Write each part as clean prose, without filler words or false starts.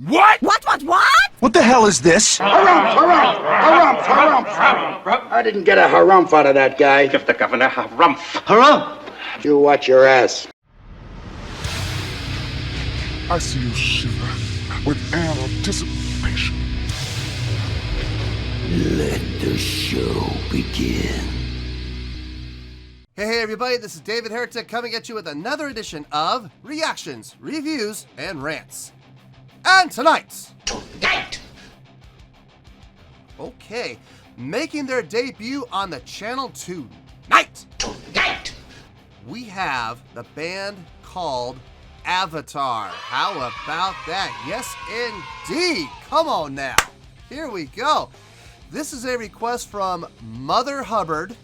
What? What? What the hell is this? Harumph. I didn't get a harumph out of that guy. Give the governor harumph. Harumph! You watch your ass. I see you shiver with anticipation. Let the show begin. Hey everybody, this is David Heretic coming at you with another edition of Reactions, Reviews, and Rants. And tonight, okay, making their debut on the channel tonight, we have the band called Avatar. How about that? Yes, indeed. Come on now. Here we go. This is a request from Mother Hubbard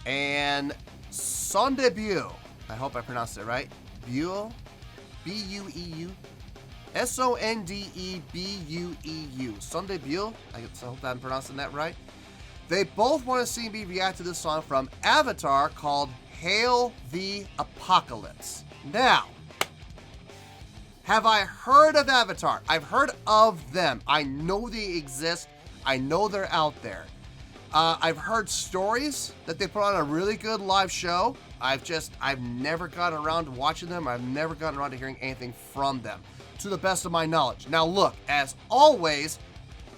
and Sondebeau. I hope I pronounced it right. Buell, B-U-E-U. S-O-N-D-E-B-U-E-U. Sondebeau. I hope I'm pronouncing that right. They both want to see me react to this song from Avatar called Hail the Apocalypse. Now, have I heard of Avatar? I've heard of them. I know they exist. I know they're out there. I've heard stories that they put on a really good live show. I've never gotten around to watching them. I've never gotten around to hearing anything from them, to the best of my knowledge. Now look, as always,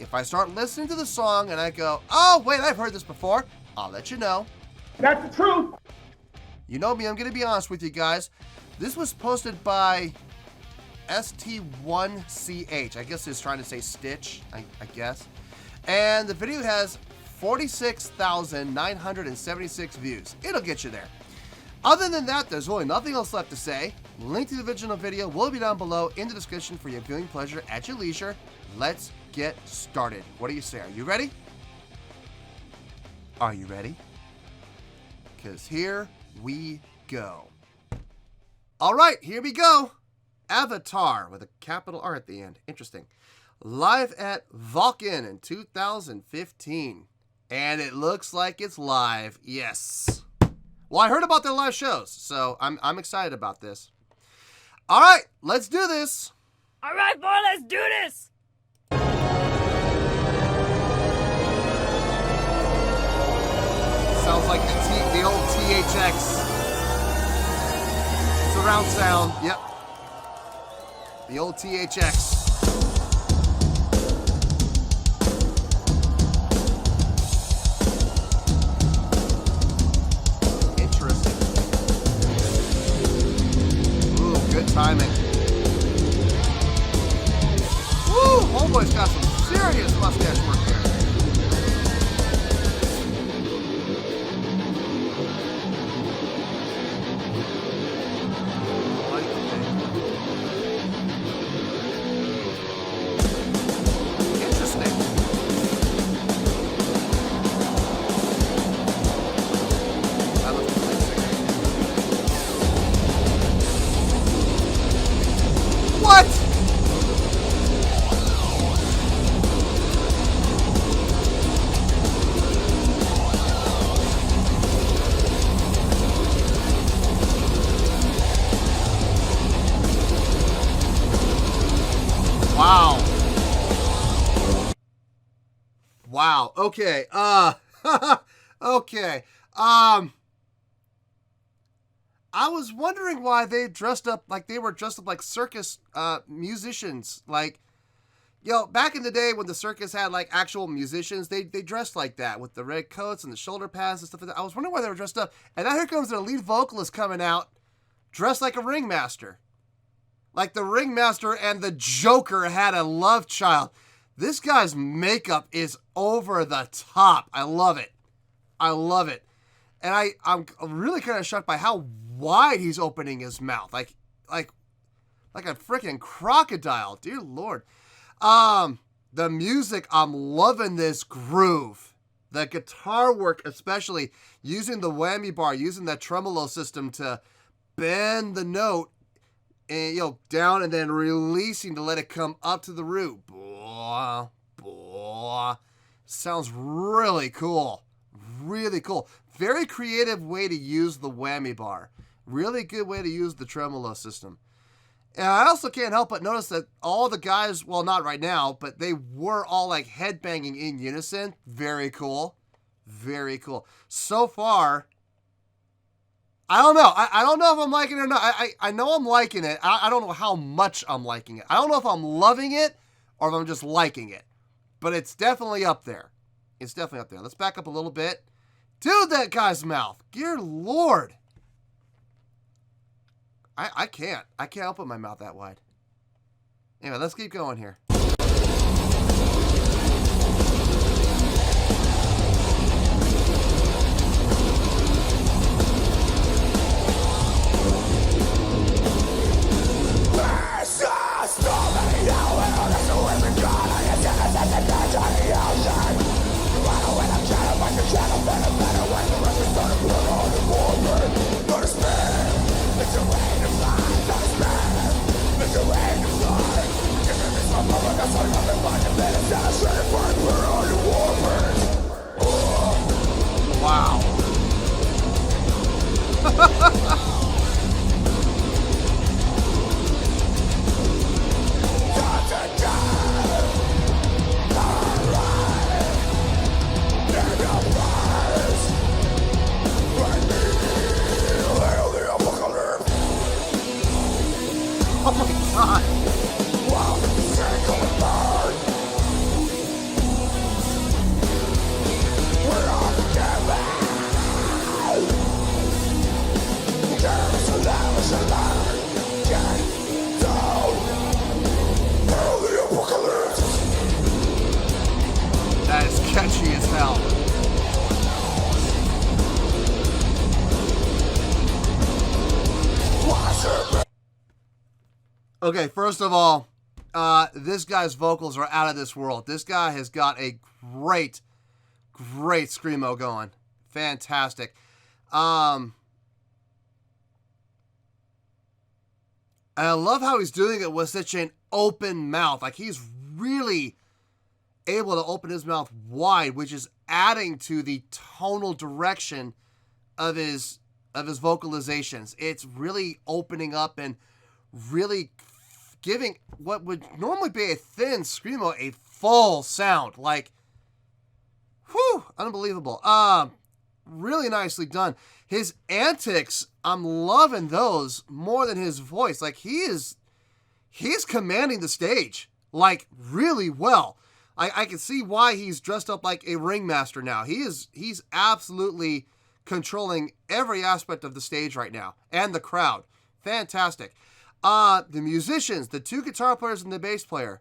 if I start listening to the song and I go, oh wait, I've heard this before, I'll let you know. That's the truth. You know me, I'm gonna be honest with you guys. This was posted by ST1CH. I guess he's trying to say Stitch, I guess. And the video has 46,976 views. It'll get you there. Other than that, there's really nothing else left to say. Link to the original video will be down below in the description for your viewing pleasure at your leisure. Let's get started. What do you say? Are you ready? Are you ready? Because here we go. All right, here we go. Avatar with a capital R at the end. Interesting. Live at Vulcan in 2015. And it looks like it's live. Yes. Well, I heard about their live shows, so I'm excited about this. All right, let's do this. All right, boy, let's do this. Sounds like the old THX surround sound. Yep. The old THX. Interesting. Ooh, good timing. Woo! Homeboy's got some serious mustache work here. What? Wow. Wow. Okay. Okay. I was wondering why they dressed up like they were dressed up like circus musicians. Like, back in the day when the circus had like actual musicians, they dressed like that with the red coats and the shoulder pads and stuff like that. I was wondering why they were dressed up. And now here comes their lead vocalist coming out dressed like a ringmaster. Like the ringmaster and the Joker had a love child. This guy's makeup is over the top. I love it. I love it. And I'm really kind of shocked by how wide he's opening his mouth. Like a freaking crocodile. Dear Lord. The music, I'm loving this groove. The guitar work, especially using the whammy bar, using that tremolo system to bend the note and, down and then releasing to let it come up to the root. Blah, blah. Sounds really cool. Really cool. Very creative way to use the whammy bar. Really good way to use the tremolo system. And I also can't help but notice that all the guys, well, not right now, but they were all like headbanging in unison. Very cool. Very cool. So far, I don't know. I don't know if I'm liking it or not. I know I'm liking it. I don't know how much I'm liking it. I don't know if I'm loving it or if I'm just liking it. But it's definitely up there. It's definitely up there. Let's back up a little bit. Dude, that guy's mouth. Dear Lord. I can't. I can't open my mouth that wide. Anyway, let's keep going here. Wow. Oh my God. That is catchy as hell. Okay, first of all, this guy's vocals are out of this world. This guy has got a great screamo going. Fantastic. And I love how he's doing it with such an open mouth. Like, he's really able to open his mouth wide, which is adding to the tonal direction of his vocalizations. It's really opening up and really giving what would normally be a thin screamo a full sound. Like, whew, unbelievable. Really nicely done. His antics, I'm loving those more than his voice. Like, he's commanding the stage, like, really well. I can see why he's dressed up like a ringmaster now. He's absolutely controlling every aspect of the stage right now, and the crowd. Fantastic. The musicians, the two guitar players and the bass player,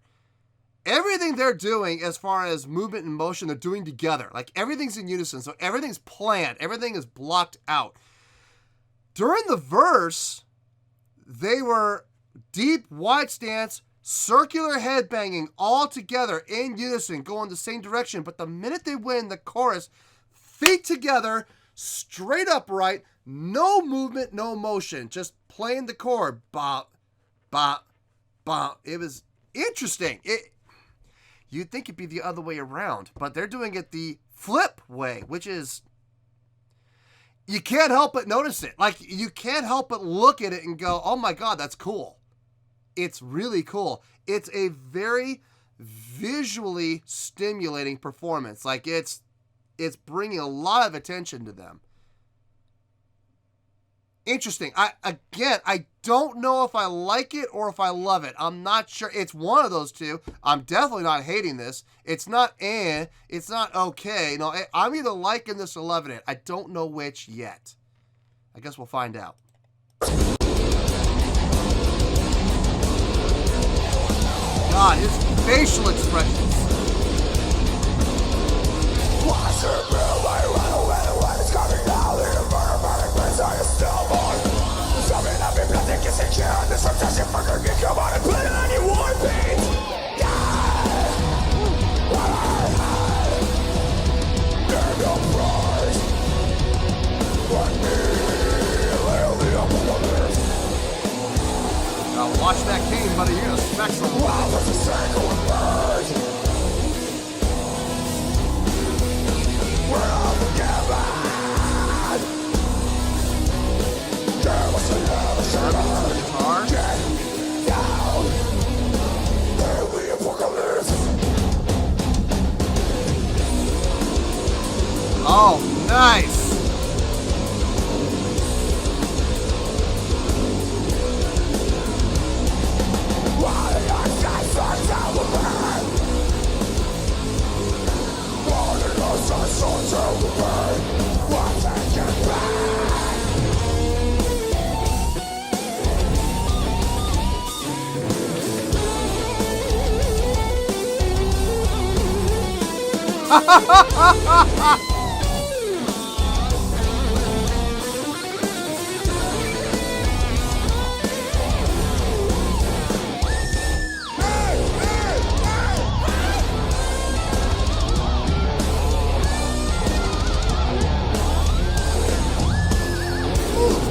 everything they're doing as far as movement and motion, they're doing together. Like, everything's in unison, so everything's planned. Everything is blocked out. During the verse, they were deep, wide stance, circular headbanging, all together in unison, going the same direction. But the minute they win the chorus, feet together, straight upright, no movement, no motion, just playing the chord. Bop, bop, bop. It was interesting. You'd think it'd be the other way around, but they're doing it the flip way, which is, you can't help but notice it. Like, you can't help but look at it and go, oh my God, that's cool. It's really cool. It's a very visually stimulating performance. Like, it's bringing a lot of attention to them. Interesting. I don't know if I like it or if I love it. I'm not sure. It's one of those two. I'm definitely not hating this. It's not it's not okay. No, I'm either liking this or loving it. I don't know which yet. I guess we'll find out. God, his facial expressions. Now watch that cane, buddy. You're gonna smack someone. Guitar. Nice.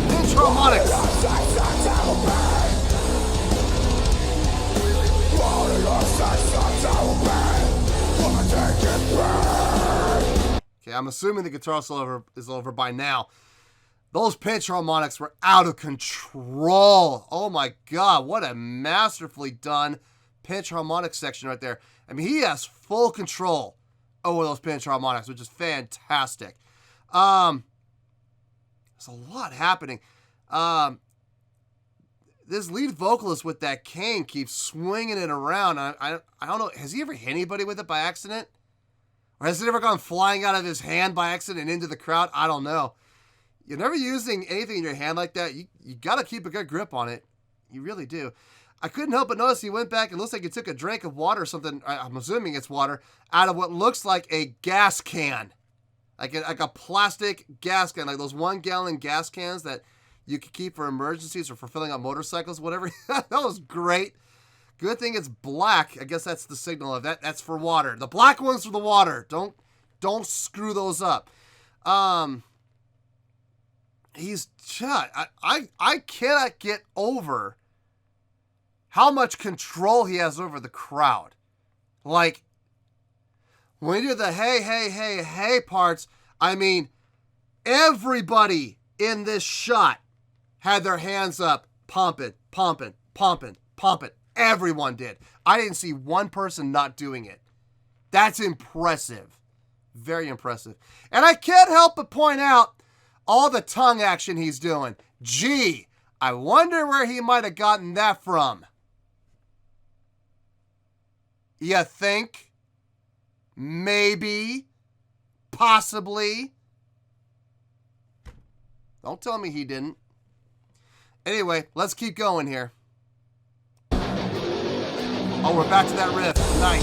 Pinch harmonics. Okay, I'm assuming the guitar solo is over by now. Those pinch harmonics were out of control. Oh my God, what a masterfully done pinch harmonic section right there. I mean, he has full control over those pinch harmonics, which is fantastic. There's a lot happening. This lead vocalist with that cane keeps swinging it around. I don't know. Has he ever hit anybody with it by accident? Or has it ever gone flying out of his hand by accident into the crowd? I don't know. You're never using anything in your hand like that. You got to keep a good grip on it. You really do. I couldn't help but notice he went back and looks like he took a drink of water or something. I'm assuming it's water out of what looks like a gas can. Like a plastic gas can, like those 1 gallon gas cans that you could keep for emergencies or for filling up motorcycles, whatever. That was great. Good thing it's black. I guess that's the signal of that. That's for water. The black one's for the water. Don't screw those up. He's just, I cannot get over how much control he has over the crowd. Like, when you do the hey, hey, hey, hey parts, I mean, everybody in this shot had their hands up, pumping, pumping, pumping, pumping. Everyone did. I didn't see one person not doing it. That's impressive. Very impressive. And I can't help but point out all the tongue action he's doing. Gee, I wonder where he might have gotten that from. You think? Maybe? Possibly? Don't tell me he didn't. Anyway, let's keep going here. Oh, we're back to that riff. Nice.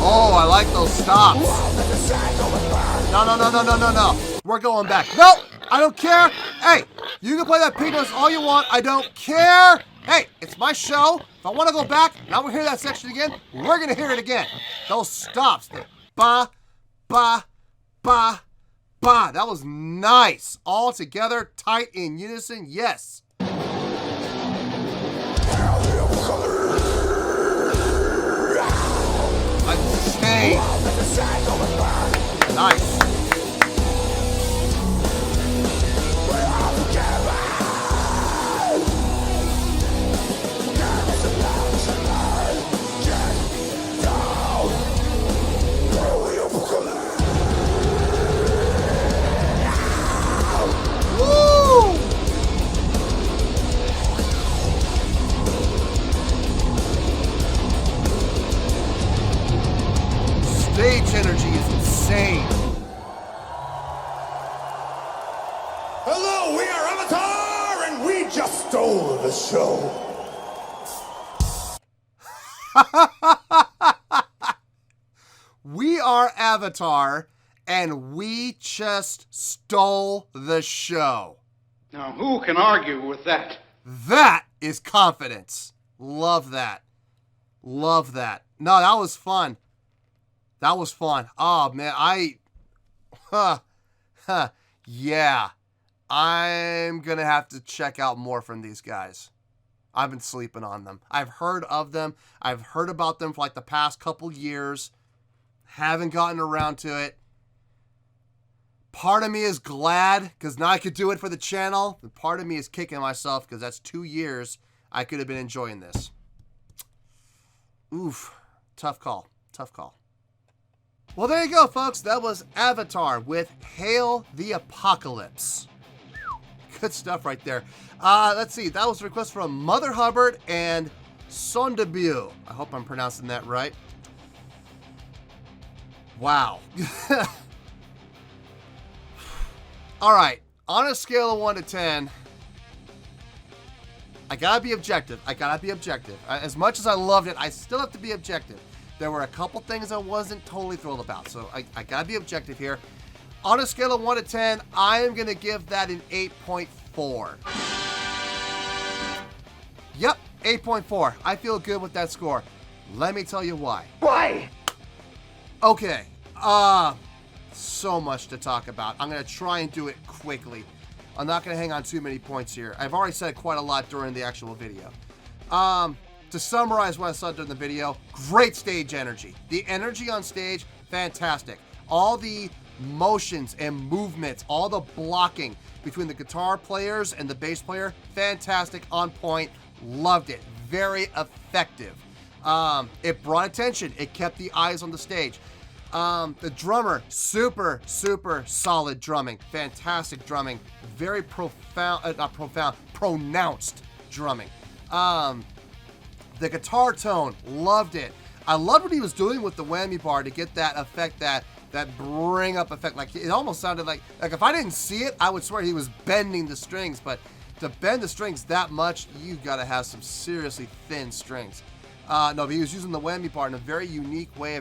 Oh, I like those stops. No. We're going back. Nope, I don't care. Hey, you can play that pink noise all you want. I don't care. Hey, it's my show. If I want to go back, now we hear that section again, we're going to hear it again. Those stops. The ba, ba, ba, ba. That was nice. All together, tight in unison. Yes. Insane. Nice. Stage energy is insane. Hello, we are Avatar, and we just stole the show. We are Avatar, and we just stole the show. Now, who can argue with that? That is confidence. Love that. Love that. No, that was fun. That was fun. Oh, man, yeah. I'm going to have to check out more from these guys. I've been sleeping on them. I've heard of them. I've heard about them for like the past couple years. Haven't gotten around to it. Part of me is glad because now I could do it for the channel. And part of me is kicking myself because that's 2 years I could have been enjoying this. Oof. Tough call. Tough call. Well, there you go, folks. That was Avatar with Hail the Apocalypse. Good stuff right there. Let's see. That was a request from Mother Hubbard and Sondebu. I hope I'm pronouncing that right. Wow. All right. On a scale of 1 to 10, I gotta be objective. As much as I loved it, I still have to be objective. There were a couple things I wasn't totally thrilled about, so I gotta be objective here. On a scale of 1 to 10, I am gonna give that an 8.4. Yep, 8.4. I feel good with that score. Let me tell you why. Why? Okay, so much to talk about. I'm gonna try and do it quickly. I'm not gonna hang on too many points here. I've already said quite a lot during the actual video. To summarize what I said during the video, great stage energy. The energy on stage, fantastic. All the motions and movements, all the blocking between the guitar players and the bass player, fantastic, on point, loved it. Very effective. It brought attention. It kept the eyes on the stage. The drummer, super solid drumming. Fantastic drumming. Very pronounced drumming. The guitar tone, loved it. I loved what he was doing with the whammy bar to get that effect, that bring up effect. Like, it almost sounded like if I didn't see it, I would swear he was bending the strings, but to bend the strings that much, you gotta have some seriously thin strings. No, but he was using the whammy bar in a very unique way,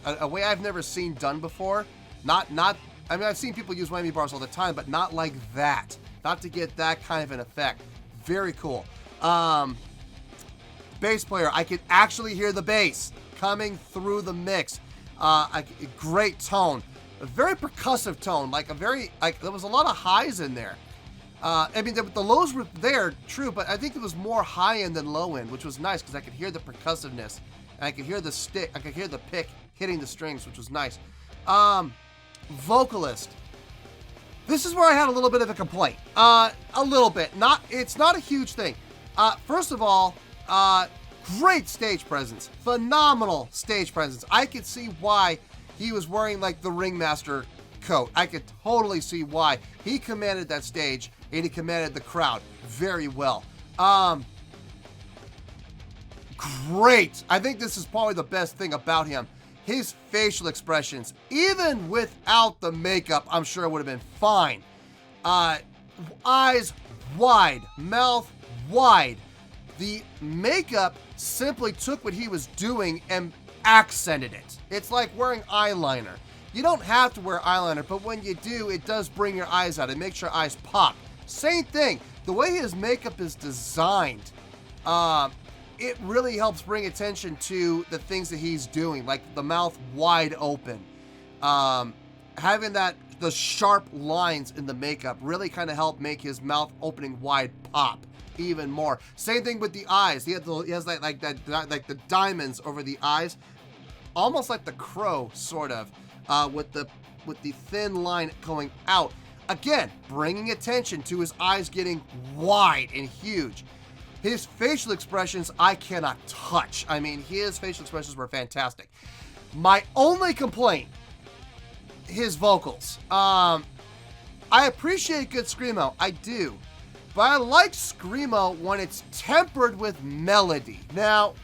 a way I've never seen done before. I mean, I've seen people use whammy bars all the time, but not like that. Not to get that kind of an effect. Very cool. Bass player, I could actually hear the bass coming through the mix. Great tone. A very percussive tone, there was a lot of highs in there. I mean, the lows were there, true, but I think it was more high end than low end, which was nice because I could hear the percussiveness, and I could hear the stick, I could hear the pick hitting the strings, which was nice. Vocalist. This is where I had a little bit of a complaint. A little bit. It's not a huge thing. First of all, great stage presence. Phenomenal stage presence. I could see why he was wearing like the ringmaster coat. I could totally see why. He commanded that stage and he commanded the crowd very well. Great. I think this is probably the best thing about him. His facial expressions, even without the makeup, I'm sure it would have been fine. Eyes wide, mouth wide. The makeup simply took what he was doing and accented it. It's like wearing eyeliner. You don't have to wear eyeliner, but when you do, it does bring your eyes out. It makes your eyes pop. Same thing. The way his makeup is designed, it really helps bring attention to the things that he's doing, like the mouth wide open. Having the sharp lines in the makeup really kind of help make his mouth opening wide pop even more. Same thing with the eyes. He has like the diamonds over the eyes, almost like the Crow, sort of, with the thin line going out. Again, bringing attention to his eyes getting wide and huge. His facial expressions, I cannot touch. I mean, his facial expressions were fantastic. My only complaint, his vocals. I appreciate good screamo, I do. But I like screamo when it's tempered with melody. Now,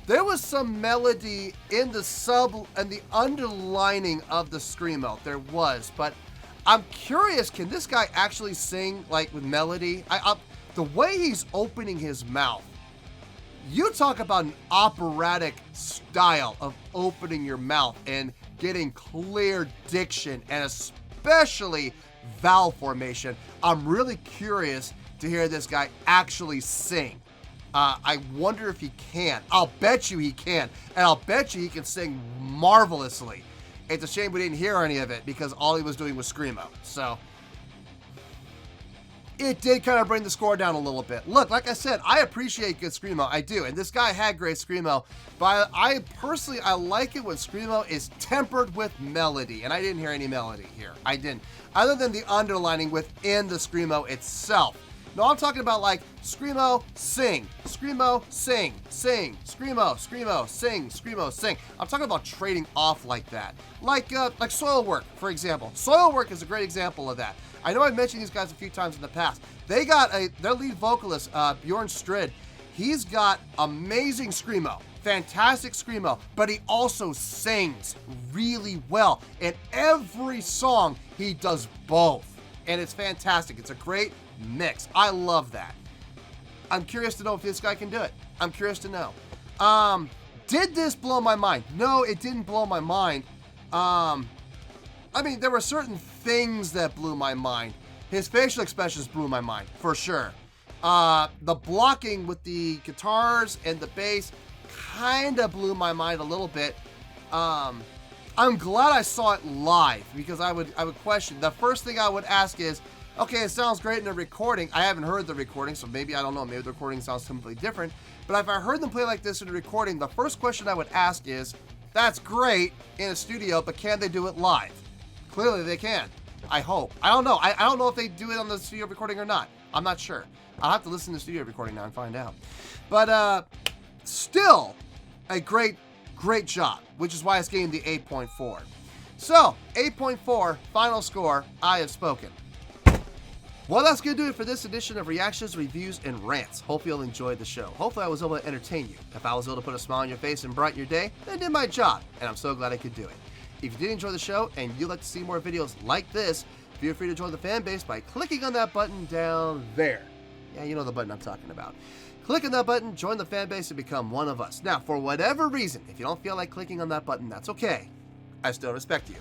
there was some melody in the sub and the underlining of the screamo. There was, but I'm curious, can this guy actually sing like with melody? The way he's opening his mouth, you talk about an operatic style of opening your mouth and getting clear diction and especially vowel formation. I'm really curious to hear this guy actually sing. I wonder if he can. I'll bet you he can. And I'll bet you he can sing marvelously. It's a shame we didn't hear any of it because all he was doing was screamo. So, it did kind of bring the score down a little bit. Look, like I said, I appreciate good Screamo. I do. And this guy had great Screamo. But I personally like it when Screamo is tempered with melody. And I didn't hear any melody here. I didn't. Other than the underlining within the Screamo itself. No, I'm talking about like Screamo, sing, Screamo, sing, sing, Screamo, Screamo, sing, Screamo, sing. I'm talking about trading off like that. Like Soilwork, for example. Soilwork is a great example of that. I know I've mentioned these guys a few times in the past. They got their lead vocalist, Bjorn Strid. He's got amazing Screamo, fantastic Screamo, but he also sings really well. In every song, he does both. And it's fantastic. It's a great mix. I love that. I'm curious to know if this guy can do it. I'm curious to know. Did this blow my mind? No, it didn't blow my mind. I mean, there were certain things that blew my mind. His facial expressions blew my mind, for sure. The blocking with the guitars and the bass kind of blew my mind a little bit. I'm glad I saw it live because I would question. The first thing I would ask is, okay, it sounds great in the recording. I haven't heard the recording, so maybe, I don't know, maybe the recording sounds completely different. But if I heard them play like this in the recording, the first question I would ask is, that's great in a studio, but can they do it live? Clearly they can. I hope. I don't know. I don't know if they do it on the studio recording or not. I'm not sure. I'll have to listen to the studio recording now and find out. But still a great job, which is why it's getting the 8.4. So, 8.4, final score, I have spoken. Well, that's going to do it for this edition of Reactions, Reviews, and Rants. Hope you'll enjoy the show. Hopefully I was able to entertain you. If I was able to put a smile on your face and brighten your day, then I did my job, and I'm so glad I could do it. If you did enjoy the show and you'd like to see more videos like this, feel free to join the fan base by clicking on that button down there. Yeah, you know the button I'm talking about. Click on that button, join the fan base, and become one of us. Now, for whatever reason, if you don't feel like clicking on that button, that's okay. I still respect you.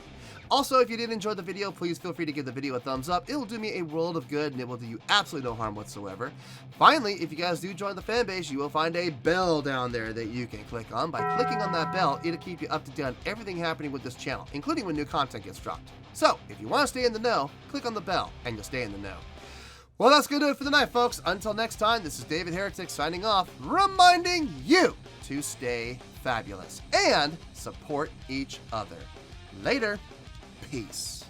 Also, if you did enjoy the video, please feel free to give the video a thumbs up. It will do me a world of good, and it will do you absolutely no harm whatsoever. Finally, if you guys do join the fan base, you will find a bell down there that you can click on. By clicking on that bell, it'll keep you up to date on everything happening with this channel, including when new content gets dropped. So, if you want to stay in the know, click on the bell, and you'll stay in the know. Well, that's going to do it for the night, folks. Until next time, this is David Heretic signing off, reminding you to stay fabulous and support each other. Later. Peace.